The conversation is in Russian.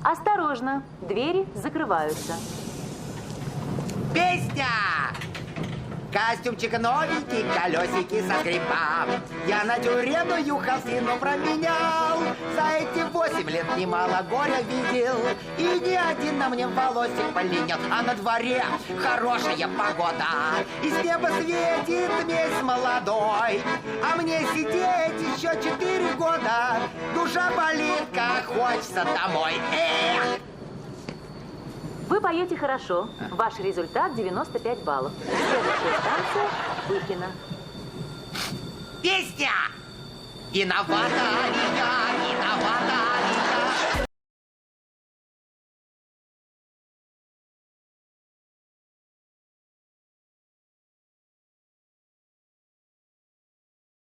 Осторожно, двери закрываются. Песня! Костюмчик новенький, колесики со скрипа. Я на тюремную холстину променял. За эти 8 лет немало горя видел. И ни один на мне волосик полинял. А на дворе хорошая погода. И с неба светит месяц молодой. А мне сидеть еще 4 года. Душа болит, как хочется домой. Эх! Вы поете хорошо. Ваш результат 95 баллов. Следующая станция Выхино. Песня! Виновата ли я, виновата